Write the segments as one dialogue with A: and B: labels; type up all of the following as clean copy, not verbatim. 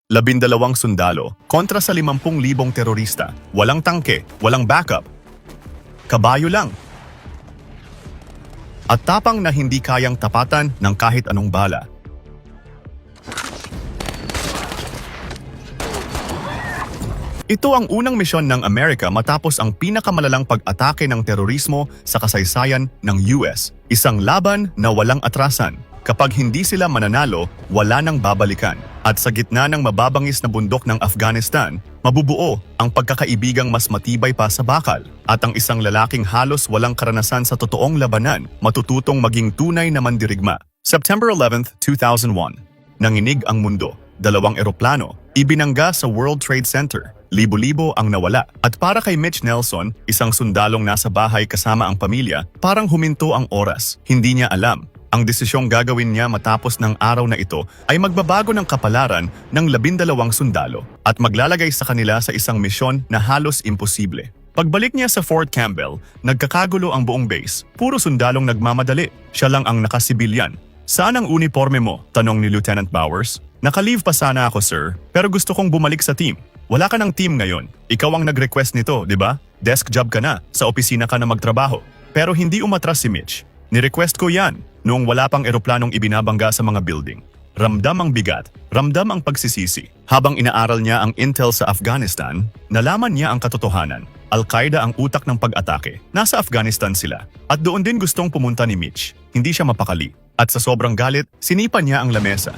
A: 12 sundalo kontra sa 50,000 terorista. Walang tangke, walang backup. Kabayo lang. At tapang na hindi kayang tapatan ng kahit anong bala. Ito ang unang misyon ng Amerika matapos ang pinakamalalang pag-atake ng terorismo sa kasaysayan ng US. Isang laban na walang atrasan. Kapag hindi sila mananalo, wala nang babalikan. At sa gitna ng mababangis na bundok ng Afghanistan, mabubuo ang pagkakaibigang mas matibay pa sa bakal. At ang isang lalaking halos walang karanasan sa totoong labanan, matututong maging tunay na mandirigma. September 11, 2001. Nanginig ang mundo. 2 eroplano, ibinangga sa World Trade Center. Libo-libo ang nawala. At para kay Mitch Nelson, isang sundalong nasa bahay kasama ang pamilya, parang huminto ang oras. Hindi niya alam. Ang desisyong gagawin niya matapos ng araw na ito ay magbabago ng kapalaran ng 12 sundalo at maglalagay sa kanila sa isang misyon na halos imposible. Pagbalik niya sa Fort Campbell, nagkakagulo ang buong base. Puro sundalong nagmamadali. Siya lang ang nakasibilyan. Saan ang uniforme mo? Tanong ni Lieutenant Bowers. Naka-leave pa sana ako, sir, pero gusto kong bumalik sa team. Wala ka ng team ngayon. Ikaw ang nag-request nito, di ba? Desk job ka na, sa opisina ka na magtrabaho. Pero hindi umatras si Mitch. Ni-request ko yan noong wala pang eroplanong ibinabangga sa mga building. Ramdam ang bigat, ramdam ang pagsisisi. Habang inaaral niya ang intel sa Afghanistan, nalaman niya ang katotohanan. Al-Qaeda ang utak ng pag-atake. Nasa Afghanistan sila. At doon din gustong pumunta ni Mitch. Hindi siya mapakali. At sa sobrang galit, sinipa niya ang lamesa.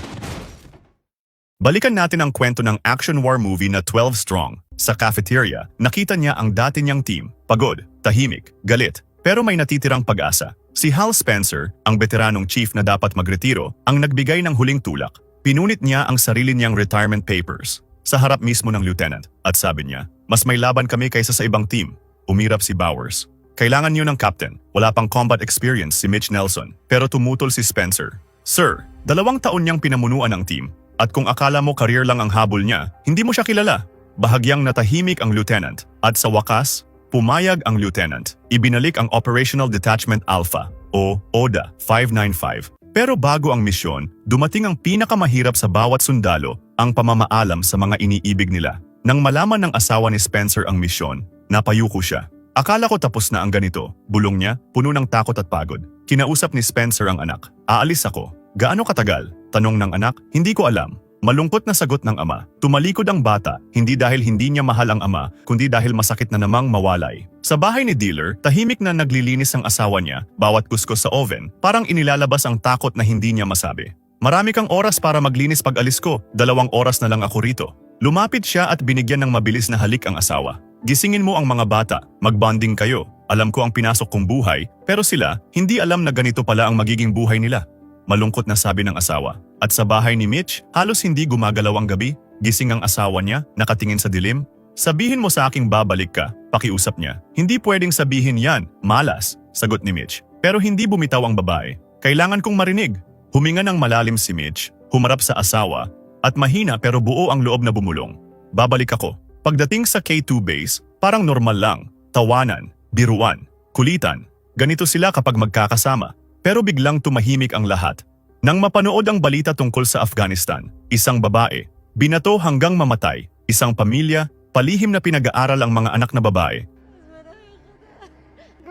A: Balikan natin ang kwento ng action war movie na 12 Strong. Sa cafeteria, nakita niya ang dati niyang team. Pagod, tahimik, galit, pero may natitirang pag-asa. Si Hal Spencer, ang veteranong chief na dapat magretiro, ang nagbigay ng huling tulak. Pinunit niya ang sarili niyang retirement papers sa harap mismo ng lieutenant at sabi niya, mas may laban kami kaysa sa ibang team. Umirap si Bowers. Kailangan niyo ng captain. Wala pang combat experience si Mitch Nelson, pero tumutol si Spencer. Sir, 2 taon niyang pinamunuan ang team. At kung akala mo career lang ang habol niya, hindi mo siya kilala. Bahagyang natahimik ang lieutenant. At sa wakas, pumayag ang lieutenant. Ibinalik ang Operational Detachment Alpha o ODA 595. Pero bago ang misyon, dumating ang pinakamahirap sa bawat sundalo, ang pamamaalam sa mga iniibig nila. Nang malaman ng asawa ni Spencer ang misyon, napayuko siya. Akala ko tapos na ang ganito. Bulong niya, puno ng takot at pagod. Kinausap ni Spencer ang anak. Aalis ako. Gaano katagal? Tanong ng anak, hindi ko alam. Malungkot na sagot ng ama. Tumalikod ang bata, hindi dahil hindi niya mahal ang ama, kundi dahil masakit na namang mawalay. Sa bahay ni Dealer, tahimik na naglilinis ang asawa niya, bawat kuskus sa oven, parang inilalabas ang takot na hindi niya masabi. Marami kang oras para maglinis pag alis ko, 2 oras na lang ako rito. Lumapit siya at binigyan ng mabilis na halik ang asawa. Gisingin mo ang mga bata, magbonding kayo. Alam ko ang pinasok kong buhay, pero sila, hindi alam na ganito pala ang magiging buhay nila. Malungkot na sabi ng asawa. At sa bahay ni Mitch, halos hindi gumagalaw ang gabi. Gising ang asawa niya, nakatingin sa dilim. Sabihin mo sa aking babalik ka, pakiusap niya. Hindi pwedeng sabihin yan, malas, sagot ni Mitch. Pero hindi bumitaw ang babae. Kailangan kong marinig. Huminga ng malalim si Mitch, humarap sa asawa, at mahina pero buo ang loob na bumulong. Babalik ako. Pagdating sa K2 base, parang normal lang. Tawanan, biruan, kulitan. Ganito sila kapag magkakasama. Pero biglang tumahimik ang lahat. Nang mapanood ang balita tungkol sa Afghanistan, isang babae, binato hanggang mamatay, isang pamilya, palihim na pinag-aaral ang mga anak na babae.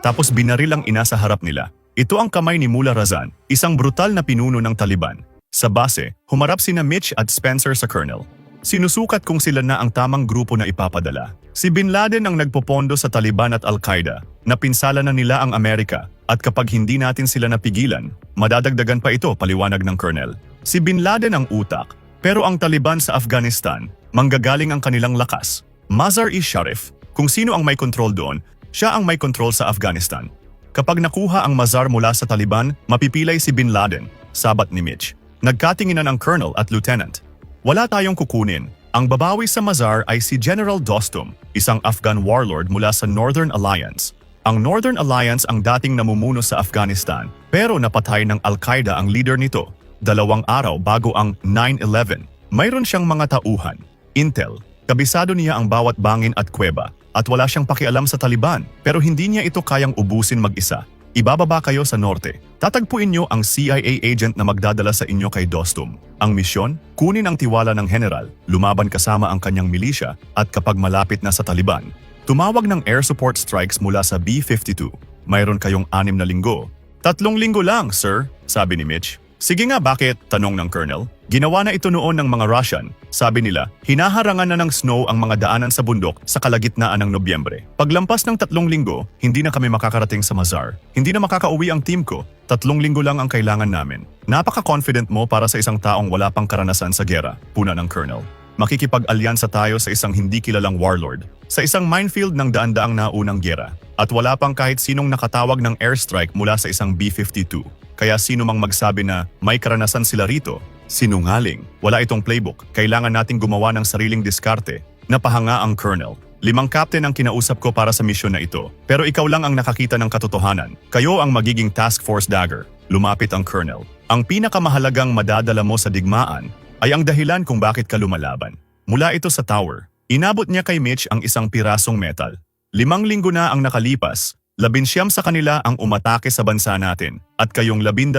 A: Tapos binaril ang ina sa harap nila. Ito ang kamay ni Mullah Razan, isang brutal na pinuno ng Taliban. Sa base, humarap sina Mitch at Spencer sa colonel. Sinusukat kung sila na ang tamang grupo na ipapadala. Si Bin Laden ang nagpopondo sa Taliban at Al-Qaeda. Napinsala na nila ang Amerika. At kapag hindi natin sila napigilan, madadagdagan pa ito, paliwanag ng colonel. Si Bin Laden ang utak, pero ang Taliban sa Afghanistan, manggagaling ang kanilang lakas. Mazar-i-Sharif, kung sino ang may kontrol doon, siya ang may kontrol sa Afghanistan. Kapag nakuha ang Mazar mula sa Taliban, mapipilay si Bin Laden, sabat ni Mitch. Nagkatinginan ang colonel at lieutenant. Wala tayong kukunin. Ang babawi sa Mazar ay si General Dostum, isang Afghan warlord mula sa Northern Alliance. Ang Northern Alliance ang dating namumuno sa Afghanistan, pero napatay ng Al-Qaeda ang leader nito, 2 araw bago ang 9/11. Mayroon siyang mga tauhan, intel, kabisado niya ang bawat bangin at kuweba, at wala siyang pakialam sa Taliban, pero hindi niya ito kayang ubusin mag-isa. Ibababa kayo sa norte. Tatagpuin nyo ang CIA agent na magdadala sa inyo kay Dostum. Ang misyon, kunin ang tiwala ng general, lumaban kasama ang kanyang milisya at kapag malapit na sa Taliban, tumawag ng air support strikes mula sa B-52. Mayroon kayong 6 na linggo. 3 linggo lang, sir, sabi ni Mitch. Sige nga, bakit? Tanong ng Colonel. Ginawa na ito noon ng mga Russian. Sabi nila, hinaharangan na ng snow ang mga daanan sa bundok sa kalagitnaan ng Nobyembre. Paglampas ng 3 linggo, hindi na kami makakarating sa Mazar. Hindi na makakauwi ang team ko. 3 linggo lang ang kailangan namin. Napaka-confident mo para sa isang taong wala pang karanasan sa gera, puna ng Colonel. Makikipag-alyansa tayo sa isang hindi kilalang warlord, sa isang minefield ng daan-daang naunang gera, at wala pang kahit sinong nakatawag ng airstrike mula sa isang B-52. Kaya sino mang magsabi na may karanasan sila rito, sinungaling. Wala itong playbook. Kailangan nating gumawa ng sariling diskarte. Napahanga ang Colonel. 5 captain ang kinausap ko para sa misyon na ito. Pero ikaw lang ang nakakita ng katotohanan. Kayo ang magiging Task Force Dagger. Lumapit ang Colonel. Ang pinakamahalagang madadala mo sa digmaan ay ang dahilan kung bakit ka lumalaban. Mula ito sa tower. Inabot niya kay Mitch ang isang pirasong metal. 5 linggo na ang nakalipas. 19 sa kanila ang umatake sa bansa natin at kayong 12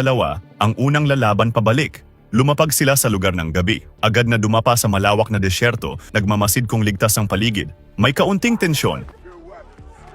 A: ang unang lalaban pabalik. Lumapag sila sa lugar ng gabi. Agad na dumapa sa malawak na desyerto, nagmamasid kung ligtas ang paligid. May kaunting tensyon.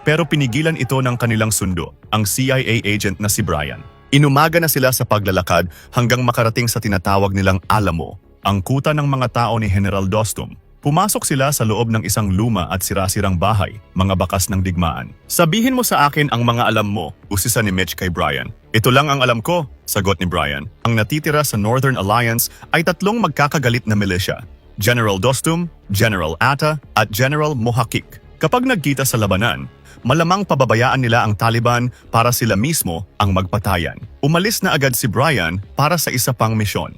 A: Pero pinigilan ito ng kanilang sundo, ang CIA agent na si Brian. Inumaga na sila sa paglalakad hanggang makarating sa tinatawag nilang Alamo, ang kuta ng mga tao ni General Dostum. Pumasok sila sa loob ng isang luma at sirasirang bahay, mga bakas ng digmaan. Sabihin mo sa akin ang mga alam mo, usisa ni Mitch kay Brian. Ito lang ang alam ko, sagot ni Brian. Ang natitira sa Northern Alliance ay 3 magkakagalit na milisya. General Dostum, General Atta, at General Mohakik. Kapag nagkita sa labanan, malamang pababayaan nila ang Taliban para sila mismo ang magpatayan. Umalis na agad si Brian para sa isa pang misyon.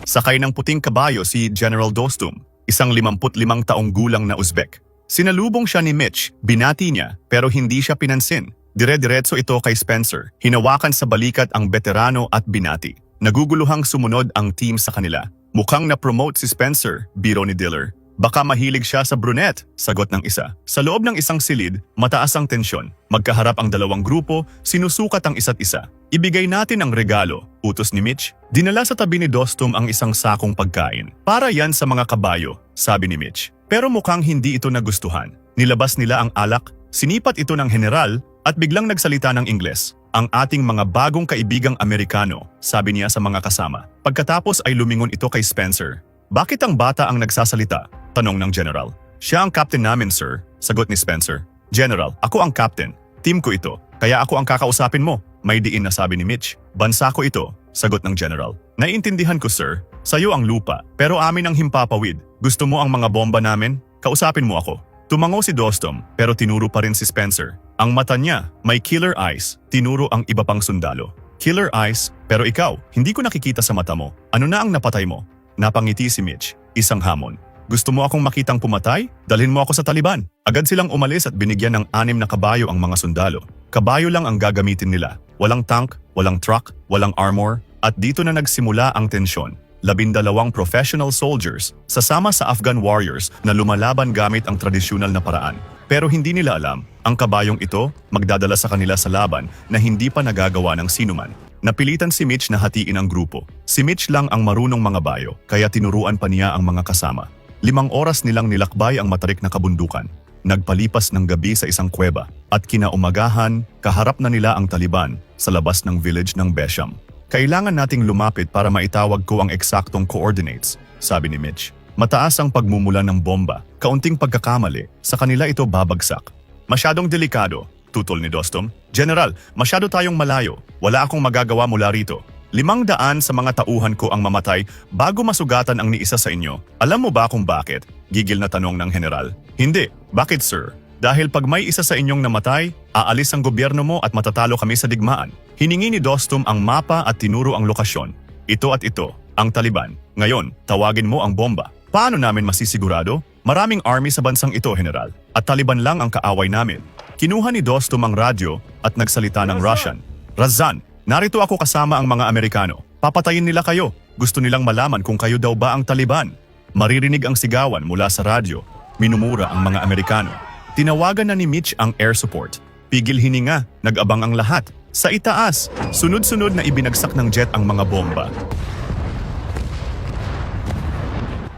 A: Sakay ng puting kabayo si General Dostum, isang 55 taong gulang na Uzbek. Sinalubong siya ni Mitch, binati niya, pero hindi siya pinansin. Dire-diretso ito kay Spencer, hinawakan sa balikat ang veterano at binati. Naguguluhang sumunod ang team sa kanila. Mukhang na-promote si Spencer, biro ni Diller. Baka mahilig siya sa brunette, sagot ng isa. Sa loob ng isang silid, mataas ang tensyon. Magkaharap ang dalawang grupo, sinusukat ang isa't isa. Ibigay natin ang regalo, utos ni Mitch. Dinala sa tabi ni Dostum ang isang sakong pagkain. Para yan sa mga kabayo, sabi ni Mitch. Pero mukhang hindi ito nagustuhan. Nilabas nila ang alak, sinipat ito ng general, at biglang nagsalita ng Ingles. Ang ating mga bagong kaibigang Amerikano, sabi niya sa mga kasama. Pagkatapos ay lumingon ito kay Spencer. Bakit ang bata ang nagsasalita? Tanong ng general. Siya ang captain namin, sir, sagot ni Spencer. General, ako ang captain. Team ko ito, kaya ako ang kakausapin mo. May diin na sabi ni Mitch. Bansa ko ito, sagot ng general. Naiintindihan ko, sir. Sa'yo ang lupa, pero amin ang himpapawid. Gusto mo ang mga bomba namin? Kausapin mo ako. Tumango si Dostum, pero tinuro pa rin si Spencer. Ang mata niya, may killer eyes. Tinuro ang iba pang sundalo. Killer eyes, pero ikaw, hindi ko nakikita sa mata mo. Ano na ang napatay mo? Napangiti si Mitch, isang hamon. Gusto mo akong makitang pumatay? Dalhin mo ako sa Taliban. Agad silang umalis at binigyan ng 6 na kabayo ang mga sundalo. Kabayo lang ang gagamitin nila. Walang tank, walang truck, walang armor, at dito na nagsimula ang tensyon. 12 professional soldiers sasama sa Afghan warriors na lumalaban gamit ang tradisyonal na paraan. Pero hindi nila alam, ang kabayong ito magdadala sa kanila sa laban na hindi pa nagagawa ng sinuman. Napilitan si Mitch na hatiin ang grupo. Si Mitch lang ang marunong mga bayo, kaya tinuruan pa niya ang mga kasama. 5 oras nilang nilakbay ang matarik na kabundukan. Nagpalipas ng gabi sa isang kuweba at kinaumagahan, kaharap na nila ang Taliban sa labas ng village ng Besham. Kailangan nating lumapit para maitawag ko ang eksaktong coordinates, sabi ni Mitch. Mataas ang pagmumula ng bomba, kaunting pagkakamali, sa kanila ito babagsak. Masyadong delikado, tutol ni Dostum. General, masyado tayong malayo. Wala akong magagawa mula rito. 500 sa mga tauhan ko ang mamatay bago masugatan ang ni isa sa inyo. Alam mo ba kung bakit? Gigil na tanong ng general. Hindi. Bakit, sir? Dahil pag may isa sa inyong namatay, aalis ang gobyerno mo at matatalo kami sa digmaan. Hiningi ni Dostum ang mapa at tinuro ang lokasyon. Ito at ito, ang Taliban. Ngayon, tawagin mo ang bomba. Paano namin masisigurado? Maraming army sa bansang ito, general. At Taliban lang ang kaaway namin. Kinuha ni Dostum ang radyo at nagsalita ng Russian. Razan, narito ako kasama ang mga Amerikano. Papatayin nila kayo. Gusto nilang malaman kung kayo daw ba ang Taliban. Maririnig ang sigawan mula sa radyo. Minumura ang mga Amerikano. Tinawagan na ni Mitch ang air support. Pigil hininga, nag-abang ang lahat. Sa itaas, sunod-sunod na ibinagsak ng jet ang mga bomba.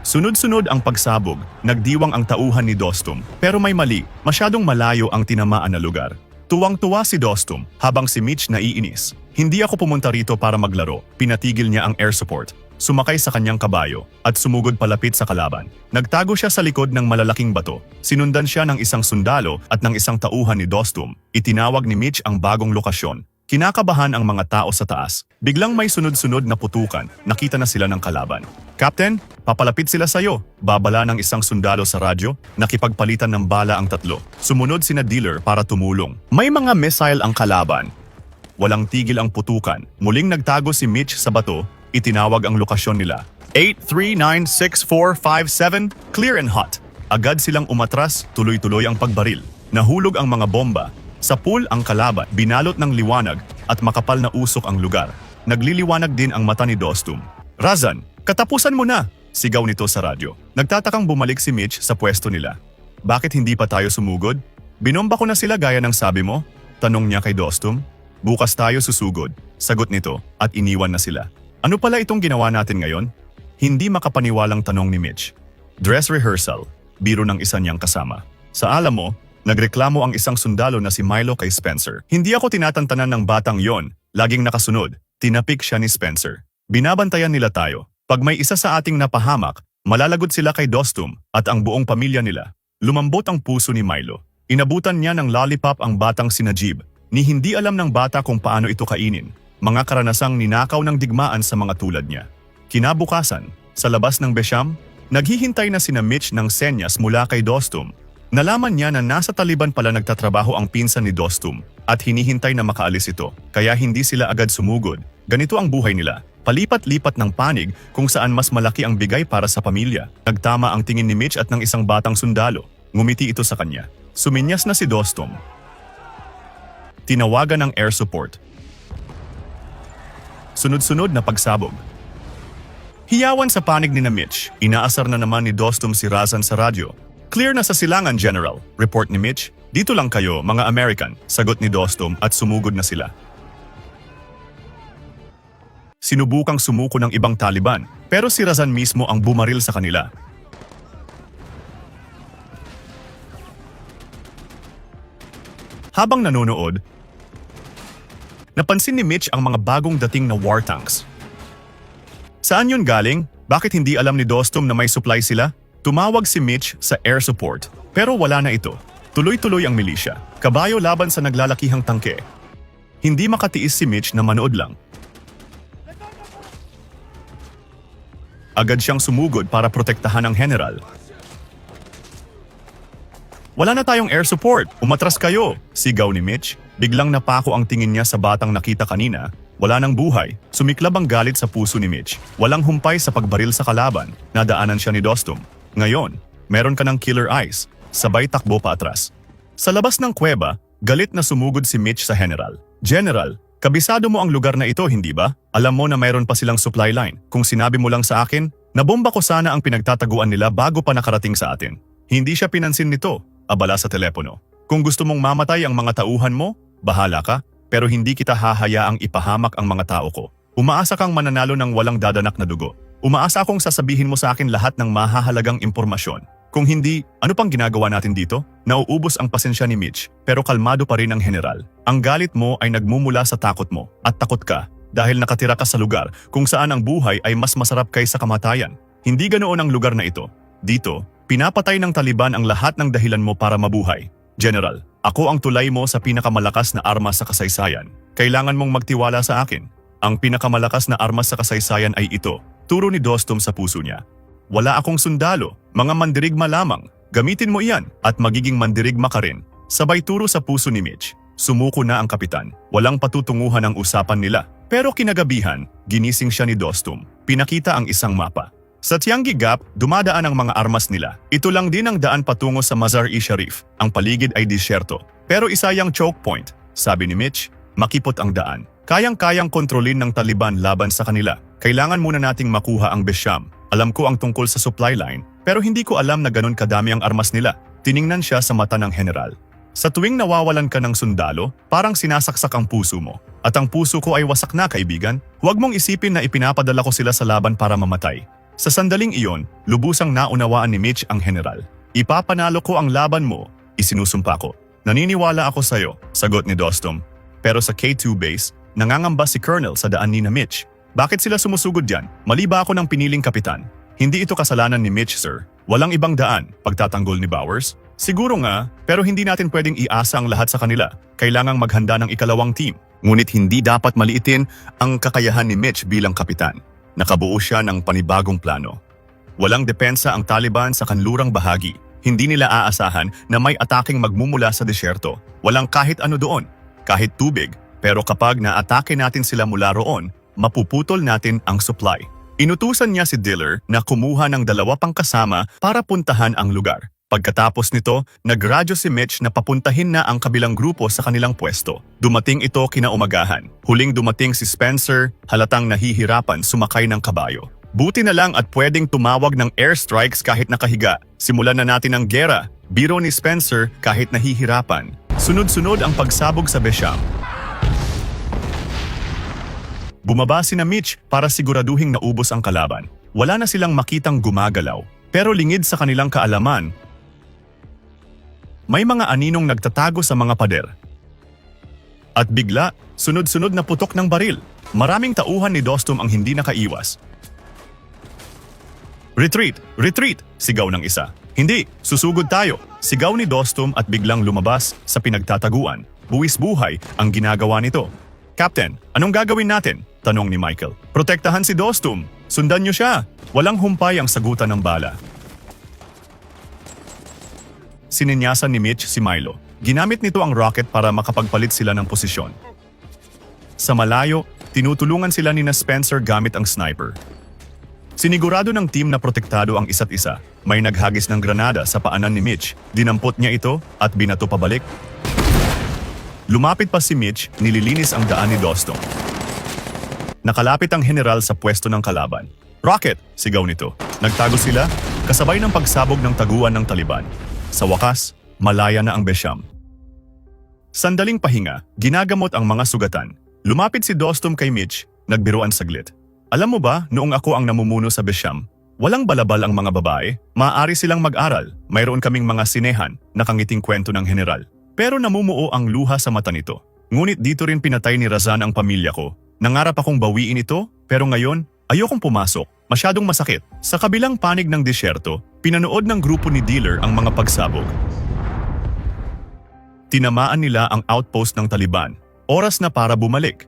A: Sunod-sunod ang pagsabog, nagdiwang ang tauhan ni Dostum. Pero may mali, masyadong malayo ang tinamaan na lugar. Tuwang-tuwa si Dostum habang si Mitch naiinis. Hindi ako pumunta rito para maglaro, pinatigil niya ang air support. Sumakay sa kanyang kabayo at sumugod palapit sa kalaban. Nagtago siya sa likod ng malalaking bato. Sinundan siya ng isang sundalo at ng isang tauhan ni Dostum. Itinawag ni Mitch ang bagong lokasyon. Kinakabahan ang mga tao sa taas. Biglang may sunod-sunod na putukan. Nakita na sila ng kalaban. "Captain, papalapit sila sa'yo." Babala ng isang sundalo sa radyo. Nakipagpalitan ng bala ang tatlo. Sumunod sina dealer para tumulong. May mga missile ang kalaban. Walang tigil ang putukan. Muling nagtago si Mitch sa bato. Itinawag ang lokasyon nila. 8396457, clear and hot. Agad silang umatras, tuloy-tuloy ang pagbaril. Nahulog ang mga bomba. Sa pool ang kalaban, binalot ng liwanag at makapal na usok ang lugar. Nagliliwanag din ang mata ni Dostum. "Razan, katapusan mo na!" Sigaw nito sa radyo. Nagtatakang bumalik si Mitch sa pwesto nila. "Bakit hindi pa tayo sumugod? Binomba ko na sila gaya ng sabi mo?" Tanong niya kay Dostum. "Bukas tayo susugod." Sagot nito at iniwan na sila. Ano pala itong ginawa natin ngayon? Hindi makapaniwalang tanong ni Mitch. Dress rehearsal, biro ng isa niyang kasama. Sa alam mo, nagreklamo ang isang sundalo na si Milo kay Spencer. "Hindi ako tinatantanan ng batang yon, laging nakasunod." Tinapik siya ni Spencer. "Binabantayan nila tayo. Pag may isa sa ating napahamak, malalagot sila kay Dostum at ang buong pamilya nila." Lumambot ang puso ni Milo. Inabutan niya ng lollipop ang batang si Najib. Ni hindi alam ng bata kung paano ito kainin. Mga karanasang ninakaw ng digmaan sa mga tulad niya. Kinabukasan, sa labas ng Besham, naghihintay na sina Mitch ng senyas mula kay Dostum. Nalaman niya na nasa Taliban pala nagtatrabaho ang pinsan ni Dostum at hinihintay na makaalis ito, kaya hindi sila agad sumugod. Ganito ang buhay nila, palipat-lipat ng panig kung saan mas malaki ang bigay para sa pamilya. Nagtama ang tingin ni Mitch at ng isang batang sundalo. Ngumiti ito sa kanya. Suminyas na si Dostum. Tinawagan ng air support. Sunod-sunod na pagsabog. Hiyawan sa panig ni na Mitch, inaasar na naman ni Dostum si Razan sa radyo. "Clear na sa silangan, General," report ni Mitch. "Dito lang kayo, mga American," sagot ni Dostum at sumugod na sila. Sinubukang sumuko ng ibang Taliban, pero si Razan mismo ang bumaril sa kanila. Habang nanonood, napansin ni Mitch ang mga bagong dating na war tanks. Saan yun galing? Bakit hindi alam ni Dostum na may supply sila? Tumawag si Mitch sa air support, pero wala na ito. Tuloy-tuloy ang milisya, kabayo laban sa naglalakihang tangke. Hindi makatiis si Mitch na manood lang. Agad siyang sumugod para protektahan ang general. "Wala na tayong air support, umatras kayo," sigaw ni Mitch. Biglang napako ang tingin niya sa batang nakita kanina. Wala nang buhay. Sumiklab ang galit sa puso ni Mitch. Walang humpay sa pagbaril sa kalaban. Nadaanan siya ni Dostum. Ngayon, meron ka ng killer eyes. Sabay takbo pa atras. Sa labas ng kuweba, galit na sumugod si Mitch sa general. "General, kabisado mo ang lugar na ito, hindi ba? Alam mo na mayroon pa silang supply line. Kung sinabi mo lang sa akin, nabomba ko sana ang pinagtataguan nila bago pa nakarating sa atin." Hindi siya pinansin nito. Abala sa telepono. "Kung gusto mong mamatay ang mga tauhan mo, bahala ka, pero hindi kita hahayaang ipahamak ang mga tao ko. Umaasa kang mananalo ng walang dadanak na dugo. Umaasa akong sasabihin mo sa akin lahat ng mahahalagang impormasyon. Kung hindi, ano pang ginagawa natin dito?" Nauubos ang pasensya ni Mitch, pero kalmado pa rin ang general. "Ang galit mo ay nagmumula sa takot mo, at takot ka dahil nakatira ka sa lugar kung saan ang buhay ay mas masarap kaysa kamatayan. Hindi ganoon ang lugar na ito. Dito, pinapatay ng Taliban ang lahat ng dahilan mo para mabuhay. General, ako ang tulay mo sa pinakamalakas na armas sa kasaysayan. Kailangan mong magtiwala sa akin. Ang pinakamalakas na armas sa kasaysayan ay ito." Turo ni Dostum sa puso niya. "Wala akong sundalo, mga mandirigma lamang. Gamitin mo iyan at magiging mandirigma ka rin." Sabay turo sa puso ni Mitch. Sumuko na ang kapitan. Walang patutunguhan ang usapan nila. Pero kinagabihan, ginising siya ni Dostum. Pinakita ang isang mapa. Sa Tiangi Gap, dumadaan ang mga armas nila. Ito lang din ang daan patungo sa Mazar-i-Sharif. Ang paligid ay disyerto. Pero isa yang choke point, sabi ni Mitch. Makipot ang daan. Kayang-kayang kontrolin ng Taliban laban sa kanila. Kailangan muna nating makuha ang Besham. Alam ko ang tungkol sa supply line, pero hindi ko alam na ganun kadami ang armas nila. Tiningnan siya sa mata ng general. Sa tuwing nawawalan ka ng sundalo, parang sinasaksak ang puso mo. At ang puso ko ay wasak na, kaibigan. Huwag mong isipin na ipinapadala ko sila sa laban para mamatay. Sa sandaling iyon, lubusang naunawaan ni Mitch ang general. Ipapanalo ko ang laban mo, isinusumpa ko. Naniniwala ako sa'yo, sagot ni Dostum. Pero sa K2 base, nangangamba si Colonel sa daan ni na Mitch. Bakit sila sumusugod diyan? Mali ba ako ng piniling kapitan? Hindi ito kasalanan ni Mitch, sir. Walang ibang daan, pagtatanggol ni Bowers. Siguro nga, pero hindi natin pwedeng iasa ang lahat sa kanila. Kailangang maghanda ng ikalawang team. Ngunit hindi dapat maliitin ang kakayahan ni Mitch bilang kapitan. Nakabuo siya ng panibagong plano. Walang depensa ang Taliban sa kanlurang bahagi. Hindi nila aasahan na may ataking magmumula sa disyerto. Walang kahit ano doon, kahit tubig. Pero kapag naatake natin sila mula roon, mapuputol natin ang supply. Inutusan niya si Diller na kumuha ng 2 pang kasama para puntahan ang lugar. Pagkatapos nito, nagradyo si Mitch na papuntahin na ang kabilang grupo sa kanilang pwesto. Dumating ito kinaumagahan. Huling dumating si Spencer, halatang nahihirapan sumakay ng kabayo. Buti na lang at pwedeng tumawag ng airstrikes kahit nakahiga. Simulan na natin ang gera. Biro ni Spencer kahit nahihirapan. Sunod-sunod ang pagsabog sa Besham. Bumaba sina Mitch para siguraduhing naubos ang kalaban. Wala na silang makitang gumagalaw. Pero lingid sa kanilang kaalaman, may mga aninong nagtatago sa mga pader. At bigla, sunod-sunod na putok ng baril. Maraming tauhan ni Dostum ang hindi nakaiwas. Retreat! Retreat! Sigaw ng isa. Hindi! Susugod tayo! Sigaw ni Dostum at biglang lumabas sa pinagtataguan. Buwis buhay ang ginagawa nito. Captain, anong gagawin natin? Tanong ni Michael. Protektahan si Dostum. Sundan niyo siya. Walang humpay ang sagutan ng bala. Sininyasan ni Mitch si Milo. Ginamit nito ang rocket para makapagpalit sila ng posisyon. Sa malayo, tinutulungan sila ni na Spencer gamit ang sniper. Sinigurado ng team na protektado ang isa't isa. May naghagis ng granada sa paanan ni Mitch. Dinampot niya ito at binato pabalik. Lumapit pa si Mitch, nililinis ang daan ni Dostum. Nakalapit ang general sa pwesto ng kalaban. Rocket! Sigaw nito. Nagtago sila, kasabay ng pagsabog ng taguan ng Taliban. Sa wakas, malaya na ang Besham. Sandaling pahinga, ginagamot ang mga sugatan. Lumapit si Dostum kay Mitch, nagbiruan saglit. Alam mo ba, noong ako ang namumuno sa Besham, walang balabal ang mga babae, maaari silang mag-aral. Mayroon kaming mga sinehan, nakangiting kwento ng general. Pero namumuo ang luha sa mata nito. Ngunit dito rin pinatay ni Razan ang pamilya ko. Nangarap akong bawiin ito, pero ngayon, ayokong pumasok. Masyadong masakit. Sa kabilang panig ng disyerto, pinanood ng grupo ni Diller ang mga pagsabog. Tinamaan nila ang outpost ng Taliban. Oras na para bumalik.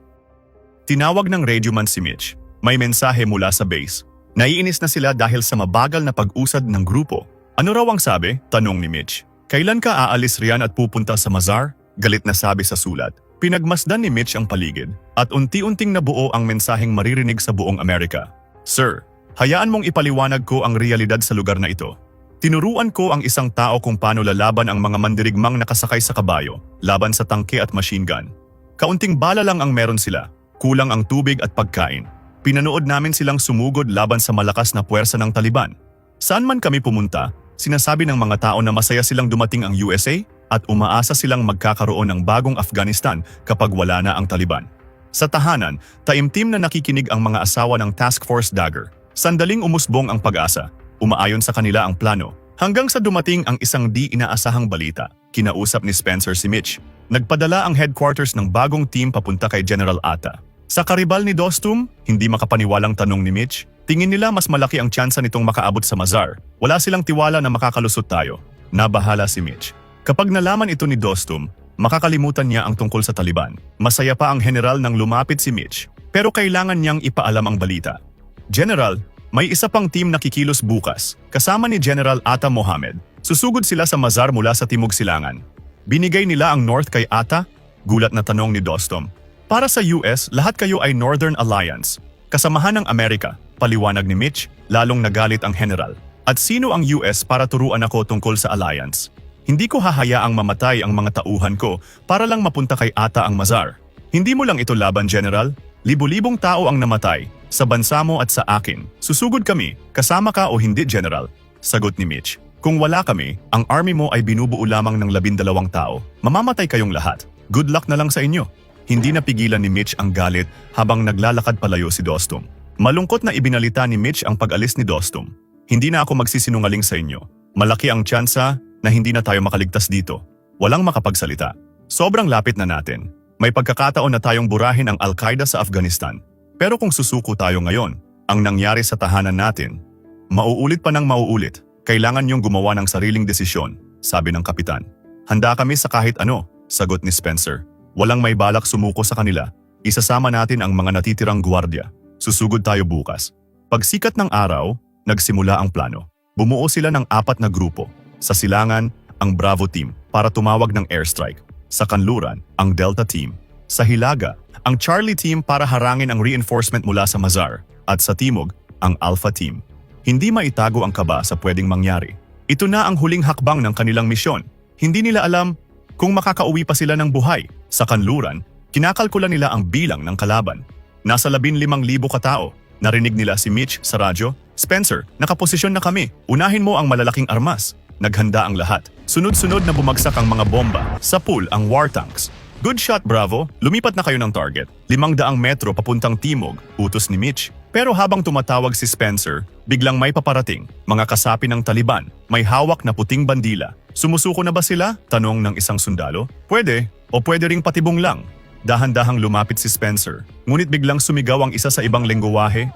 A: Tinawag ng radioman si Mitch. May mensahe mula sa base. Naiinis na sila dahil sa mabagal na pag-usad ng grupo. Ano raw ang sabi? Tanong ni Mitch. Kailan ka aalis riyan at pupunta sa Mazar? Galit na sabi sa sulat. Pinagmasdan ni Mitch ang paligid at unti-unting nabuo ang mensaheng maririnig sa buong Amerika. Sir, hayaan mong ipaliwanag ko ang realidad sa lugar na ito. Tinuruan ko ang isang tao kung paano lalaban ang mga mandirigmang nakasakay sa kabayo, laban sa tangke at machine gun. Kaunting bala lang ang meron sila, kulang ang tubig at pagkain. Pinanood namin silang sumugod laban sa malakas na puwersa ng Taliban. Saan man kami pumunta, sinasabi ng mga tao na masaya silang dumating ang USA at umaasa silang magkakaroon ng bagong Afghanistan kapag wala na ang Taliban. Sa tahanan, taimtim na nakikinig ang mga asawa ng Task Force Dagger. Sandaling umusbong ang pag-asa. Umaayon sa kanila ang plano. Hanggang sa dumating ang isang di inaasahang balita. Kinausap ni Spencer si Mitch. Nagpadala ang headquarters ng bagong team papunta kay General Atta. Sa karibal ni Dostum, hindi makapaniwalang tanong ni Mitch. Tingin nila mas malaki ang tsansa nitong makaabot sa Mazar. Wala silang tiwala na makakalusot tayo. Nabahala si Mitch. Kapag nalaman ito ni Dostum, makakalimutan niya ang tungkol sa Taliban. Masaya pa ang general nang lumapit si Mitch. Pero kailangan niyang ipaalam ang balita. General, may isa pang team na kikilos bukas, kasama ni General Atta Mohammed. Susugod sila sa Mazar mula sa Timog Silangan. Binigay nila ang North kay Atta? Gulat na tanong ni Dostum. Para sa US, lahat kayo ay Northern Alliance. Kasamahan ng Amerika, paliwanag ni Mitch, lalong nagalit ang general. At sino ang US para turuan ako tungkol sa alliance? Hindi ko hahayaang mamatay ang mga tauhan ko para lang mapunta kay Atta ang Mazar. Hindi mo lang ito laban, General. Libo-libong tao ang namatay, sa bansa mo at sa akin. Susugod kami, kasama ka o hindi, General. Sagot ni Mitch. Kung wala kami, ang army mo ay binubuo lamang ng 12 tao. Mamamatay kayong lahat. Good luck na lang sa inyo. Hindi napigilan ni Mitch ang galit habang naglalakad palayo si Dostum. Malungkot na ibinalita ni Mitch ang pag-alis ni Dostum. Hindi na ako magsisinungaling sa inyo. Malaki ang tsansa na hindi na tayo makaligtas dito. Walang makapagsalita. Sobrang lapit na natin. May pagkakataon na tayong burahin ang Al-Qaeda sa Afghanistan. Pero kung susuko tayo ngayon, ang nangyari sa tahanan natin, mauulit pa ng mauulit. Kailangan niyong gumawa ng sariling desisyon, sabi ng kapitan. Handa kami sa kahit ano, sagot ni Spencer. Walang may balak sumuko sa kanila. Isasama natin ang mga natitirang gwardiya. Susugod tayo bukas. Pagsikat ng araw, nagsimula ang plano. Bumuo sila ng 4 na grupo. Sa silangan, ang Bravo Team para tumawag ng airstrike. Sa kanluran, ang Delta Team. Sa hilaga, ang Charlie Team para harangin ang reinforcement mula sa Mazar. At sa timog, ang Alpha Team. Hindi maitago ang kaba sa pwedeng mangyari. Ito na ang huling hakbang ng kanilang misyon. Hindi nila alam kung makakauwi pa sila ng buhay. Sa kanluran, kinakalkula nila ang bilang ng kalaban. Nasa 15,000 katao. Narinig nila si Mitch sa radyo, "Spencer, nakaposisyon na kami. Unahin mo ang malalaking armas." Naghanda ang lahat. Sunod-sunod na bumagsak ang mga bomba. Sa pool ang war tanks. "Good shot, Bravo. Lumipat na kayo ng target. 500 metro papuntang timog," utos ni Mitch. Pero habang tumatawag si Spencer, biglang may paparating, mga kasapi ng Taliban, may hawak na puting bandila. "Sumusuko na ba sila?" tanong ng isang sundalo. "Pwede, o pwede ring patibong lang." Dahan-dahang lumapit si Spencer, ngunit biglang sumigaw ang isa sa ibang lengguwahe.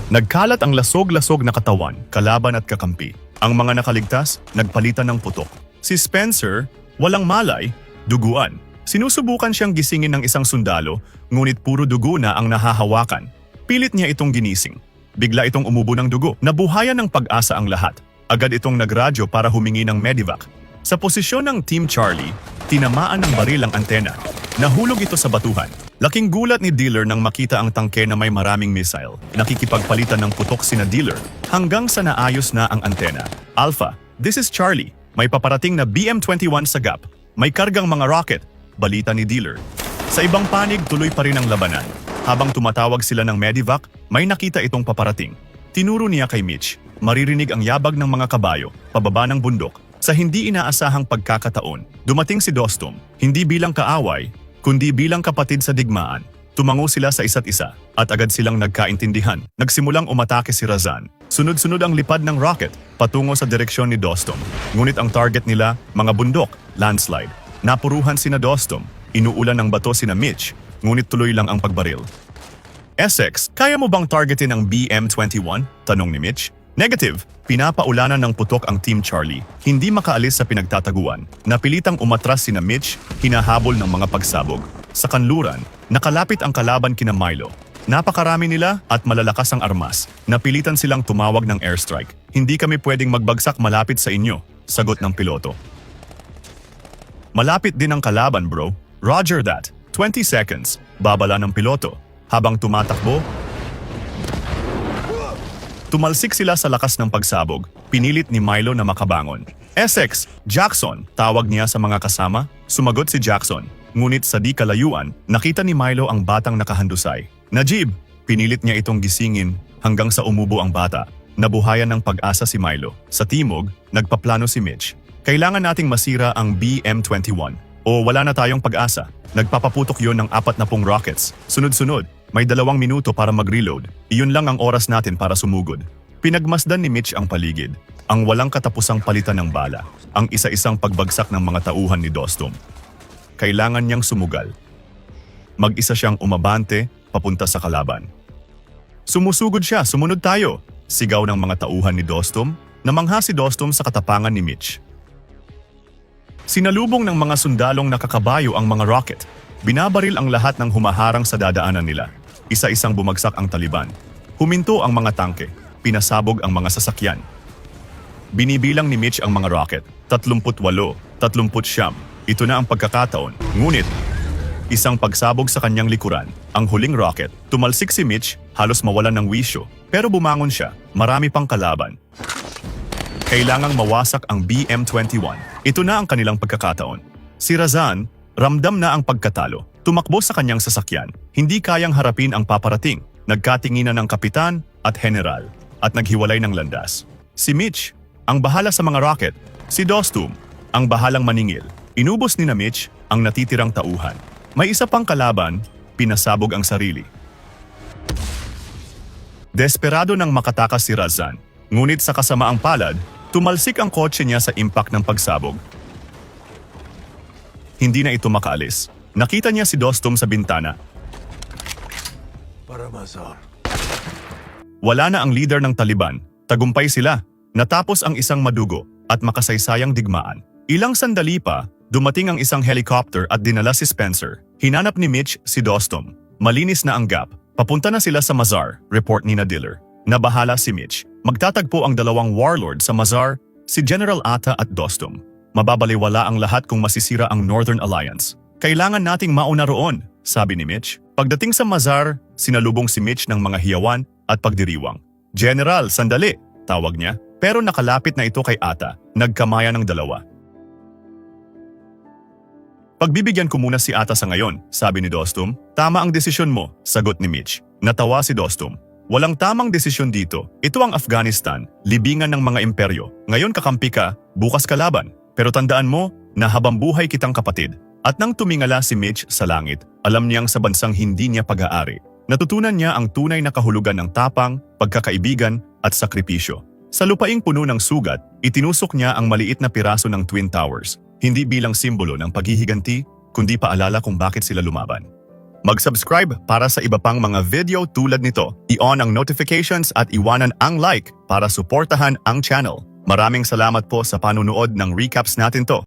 A: Nagkalat ang lasog-lasog na katawan, kalaban at kakampi. Ang mga nakaligtas, nagpalitan ng putok. Si Spencer, walang malay, duguan. Sinusubukan siyang gisingin ng isang sundalo, ngunit puro dugo na ang nahahawakan. Pilit niya itong ginising. Bigla itong umubo ng dugo. Nabuhayan ng pag-asa ang lahat. Agad itong nagradyo para humingi ng medevac. Sa posisyon ng Team Charlie, tinamaan ng baril ang antena. Nahulog ito sa batuhan. Laking gulat ni Dealer nang makita ang tangke na may maraming missile. Nakikipagpalitan ng putok sina Dealer hanggang sa naayos na ang antena. "Alpha, this is Charlie. May paparating na BM-21 sa gap. May kargang mga rocket," balita ni Dealer. Sa ibang panig, tuloy pa rin ang labanan. Habang tumatawag sila ng medevac, may nakita itong paparating. Tinuro niya kay Mitch. Maririnig ang yabag ng mga kabayo, pababa ng bundok. Sa hindi inaasahang pagkakataon, dumating si Dostum, hindi bilang kaaway, kundi bilang kapatid sa digmaan. Tumango sila sa isa't isa, at agad silang nagkaintindihan. Nagsimulang umatake si Razan. Sunod-sunod ang lipad ng rocket, patungo sa direksyon ni Dostum. Ngunit ang target nila, mga bundok, landslide. Napuruhan sina Dostum, inuulan ng bato sina Mitch, ngunit tuloy lang ang pagbaril. "Essex, kaya mo bang targetin ang BM-21? Tanong ni Mitch. Negative, pinapaulanan ng putok ang Team Charlie. Hindi makaalis sa pinagtataguan. Napilitang umatras sina Mitch, hinahabol ng mga pagsabog. Sa kanluran, nakalapit ang kalaban kina Milo. Napakarami nila at malalakas ang armas. Napilitan silang tumawag ng airstrike. "Hindi kami pwedeng magbagsak malapit sa inyo," sagot ng piloto. "Malapit din ang kalaban, bro. Roger that. 20 seconds, babala ng piloto. Habang tumatakbo, tumalsik sila sa lakas ng pagsabog. Pinilit ni Milo na makabangon. "Essex, Jackson," tawag niya sa mga kasama. Sumagot si Jackson. Ngunit sa di kalayuan, nakita ni Milo ang batang nakahandusay. "Najib," pinilit niya itong gisingin hanggang sa umubo ang bata. Nabuhayan ng pag-asa si Milo. Sa timog, nagpaplano si Mitch. "Kailangan nating masira ang BM-21 o wala na tayong pag-asa." Nagpapaputok yon ng 40 rockets. Sunod-sunod, may 2 minuto para mag-reload. Iyon lang ang oras natin para sumugod. Pinagmasdan ni Mitch ang paligid. Ang walang katapusang palitan ng bala. Ang isa-isang pagbagsak ng mga tauhan ni Dostum. Kailangan niyang sumugal. Mag-isa siyang umabante papunta sa kalaban. "Sumusugod siya, sumunod tayo!" Sigaw ng mga tauhan ni Dostum. Namangha si Dostum sa katapangan ni Mitch. Sinalubong ng mga sundalong nakakabayo ang mga rocket. Binabaril ang lahat ng humaharang sa dadaanan nila. Isa-isang bumagsak ang Taliban. Huminto ang mga tangke. Pinasabog ang mga sasakyan. Binibilang ni Mitch ang mga rocket. 38, 39. Ito na ang pagkakataon. Ngunit, isang pagsabog sa kanyang likuran. Ang huling rocket. Tumalsik si Mitch, halos mawalan ng wisyo. Pero bumangon siya. Marami pang kalaban. Kailangang mawasak ang BM-21. Ito na ang kanilang pagkakataon. Si Razan, ramdam na ang pagkatalo. Tumakbo sa kanyang sasakyan. Hindi kayang harapin ang paparating. Nagkatinginan ng kapitan at general at naghiwalay ng landas. Si Mitch, ang bahala sa mga rocket. Si Dostum, ang bahalang maningil. Inubos ni na Mitch ang natitirang tauhan. May isa pang kalaban, pinasabog ang sarili. Desperado nang makatakas si Razan, ngunit sa kasamaang palad, tumalsik ang kotse niya sa impact ng pagsabog. Hindi na ito makaalis. Nakita niya si Dostum sa bintana.
B: Para Mazar.
A: Wala na ang leader ng Taliban. Tagumpay sila. Natapos ang isang madugo at makasaysayang digmaan. Ilang sandali pa, dumating ang isang helicopter at dinala si Spencer. Hinanap ni Mitch si Dostum. Malinis na ang gap. Papunta na sila sa Mazar, report ni na Diller. Nabahala si Mitch. Magtatagpo ang dalawang warlord sa Mazar, si General Atta at Dostum. Mababaliwala ang lahat kung masisira ang Northern Alliance. Kailangan nating mauna roon, sabi ni Mitch. Pagdating sa Mazar, sinalubong si Mitch ng mga hiyawan at pagdiriwang. General, sandali, tawag niya. Pero nakalapit na ito kay Atta, nagkamayan ng dalawa. Pagbibigyan ko muna si Atta sa ngayon, sabi ni Dostum. Tama ang desisyon mo, sagot ni Mitch. Natawa si Dostum. Walang tamang desisyon dito. Ito ang Afghanistan, libingan ng mga imperyo. Ngayon kakampi ka, bukas kalaban. Pero tandaan mo na habang buhay kitang kapatid. At nang tumingala si Mitch sa langit, alam niyang sa bansang hindi niya pag-aari. Natutunan niya ang tunay na kahulugan ng tapang, pagkakaibigan at sakripisyo. Sa lupaing puno ng sugat, itinusok niya ang maliit na piraso ng Twin Towers, hindi bilang simbolo ng paghihiganti, kundi paalala kung bakit sila lumaban. Mag-subscribe para sa iba pang mga video tulad nito. I-on ang notifications at iwanan ang like para suportahan ang channel. Maraming salamat po sa panunood ng recaps natin to.